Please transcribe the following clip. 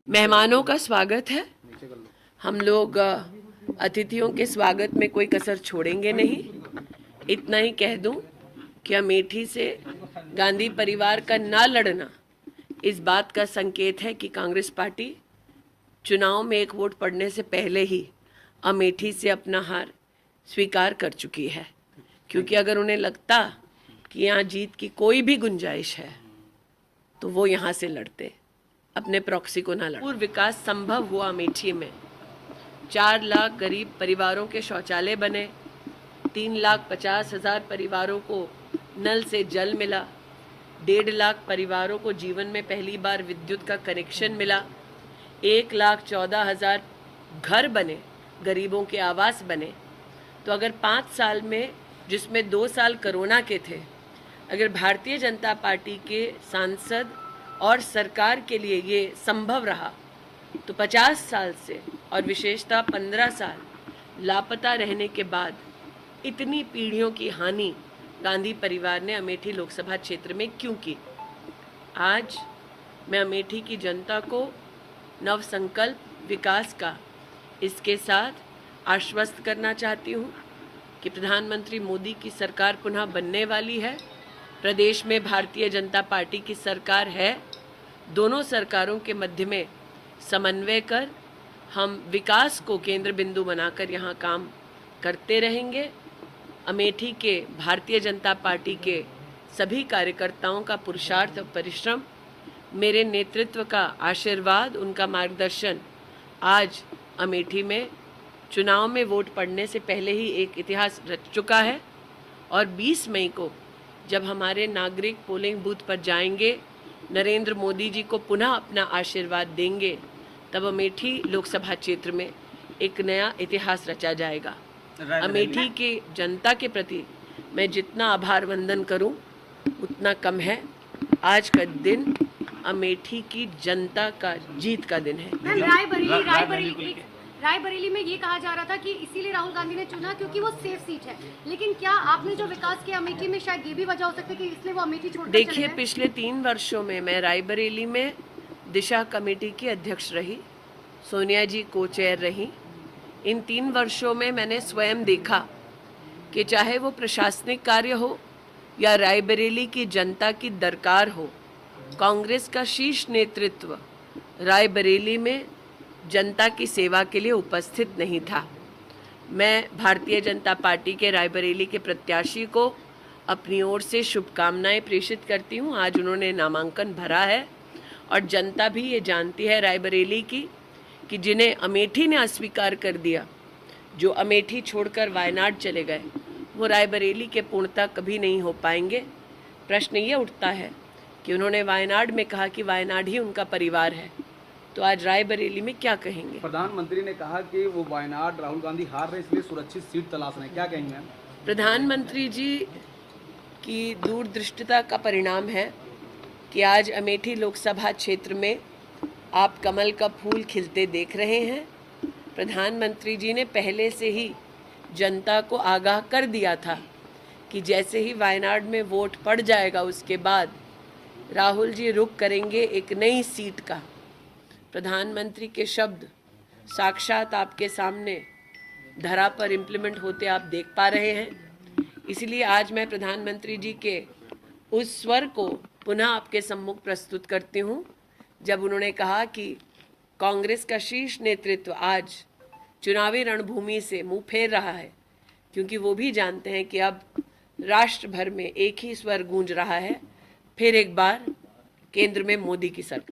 मेहमानों का स्वागत है। हम लोग अतिथियों के स्वागत में कोई कसर छोड़ेंगे नहीं। इतना ही कह दूं कि अमेठी से गांधी परिवार का ना लड़ना इस बात का संकेत है कि कांग्रेस पार्टी चुनाव में एक वोट पड़ने से पहले ही अमेठी से अपना हार स्वीकार कर चुकी है, क्योंकि अगर उन्हें लगता कि यहाँ जीत की कोई भी गुंजाइश है तो वो यहाँ से लड़ते, अपने प्रॉक्सी को ना लड़ते। पूर्ण विकास संभव हुआ अमेठी में। 4 लाख गरीब परिवारों के शौचालय बने, 3,50,000 परिवारों को नल से जल मिला, 1.5 लाख परिवारों को जीवन में पहली बार विद्युत का कनेक्शन मिला, 1,14,000 घर बने, गरीबों के आवास बने। तो अगर 5 साल में, जिसमें 2 साल कोरोना के थे, अगर भारतीय जनता पार्टी के सांसद और सरकार के लिए ये संभव रहा तो 50 साल से और विशेषतः 15 साल लापता रहने के बाद इतनी पीढ़ियों की हानि गांधी परिवार ने अमेठी लोकसभा क्षेत्र में क्यों की। आज मैं अमेठी की जनता को नव संकल्प विकास का इसके साथ आश्वस्त करना चाहती हूँ कि प्रधानमंत्री मोदी की सरकार पुनः बनने वाली है। प्रदेश में भारतीय जनता पार्टी की सरकार है। दोनों सरकारों के मध्य में समन्वय कर हम विकास को केंद्र बिंदु बनाकर यहाँ काम करते रहेंगे। अमेठी के भारतीय जनता पार्टी के सभी कार्यकर्ताओं का पुरुषार्थ और परिश्रम, मेरे नेतृत्व का आशीर्वाद, उनका मार्गदर्शन आज अमेठी में चुनाव में वोट पड़ने से पहले ही एक इतिहास रच चुका है। और 20 मई को जब हमारे नागरिक पोलिंग बूथ पर जाएंगे, नरेंद्र मोदी जी को पुनः अपना आशीर्वाद देंगे, तब अमेठी लोकसभा क्षेत्र में एक नया इतिहास रचा जाएगा। अमेठी की जनता के प्रति मैं जितना आभार वंदन करूं उतना कम है। आज का दिन अमेठी की जनता का जीत का दिन है। रायबरेली में ये कहा जा रहा था कि इसीलिए राहुल गांधी ने चुना क्योंकि वो सेफ सीट है, लेकिन क्या आपने जो विकास किया अमेठी में, शायद ये भी वजह हो सकती है कि इसलिए वो अमेठी छोड़कर चले गए? देखिए, पिछले 3 वर्षों में मैं रायबरेली में दिशा कमेटी की अध्यक्ष रही, सोनिया जी को चेयर रही। इन 3 वर्षों में मैंने स्वयं देखा कि चाहे वो प्रशासनिक कार्य हो या रायबरेली की जनता की दरकार हो, कांग्रेस का शीर्ष नेतृत्व रायबरेली में जनता की सेवा के लिए उपस्थित नहीं था। मैं भारतीय जनता पार्टी के रायबरेली के प्रत्याशी को अपनी ओर से शुभकामनाएं प्रेषित करती हूं। आज उन्होंने नामांकन भरा है और जनता भी ये जानती है रायबरेली की कि जिन्हें अमेठी ने अस्वीकार कर दिया, जो अमेठी छोड़कर वायनाड चले गए, वो रायबरेली के पूर्णता कभी नहीं हो पाएंगे। प्रश्न ये उठता है कि उन्होंने वायनाड में कहा कि वायनाड ही उनका परिवार है, तो आज रायबरेली में क्या कहेंगे? प्रधानमंत्री ने कहा कि वो वायनाड राहुल गांधी हार रहे, इसलिए सुरक्षित सीट तलाश रहे हैं, क्या कहेंगे? प्रधानमंत्री जी की दूरदृष्टिता का परिणाम है कि आज अमेठी लोकसभा क्षेत्र में आप कमल का फूल खिलते देख रहे हैं। प्रधानमंत्री जी ने पहले से ही जनता को आगाह कर दिया था कि जैसे ही वायनाड में वोट पड़ जाएगा उसके बाद राहुल जी रुख करेंगे एक नई सीट का। प्रधानमंत्री के शब्द साक्षात आपके सामने धरा पर इम्प्लीमेंट होते आप देख पा रहे हैं। इसलिए आज मैं प्रधानमंत्री जी के उस स्वर को पुनः आपके सम्मुख प्रस्तुत करती हूं, जब उन्होंने कहा कि कांग्रेस का शीर्ष नेतृत्व आज चुनावी रणभूमि से मुंह फेर रहा है, क्योंकि वो भी जानते हैं कि अब राष्ट्र भर में एक ही स्वर गूंज रहा है, फिर एक बार केंद्र में मोदी की सरकार।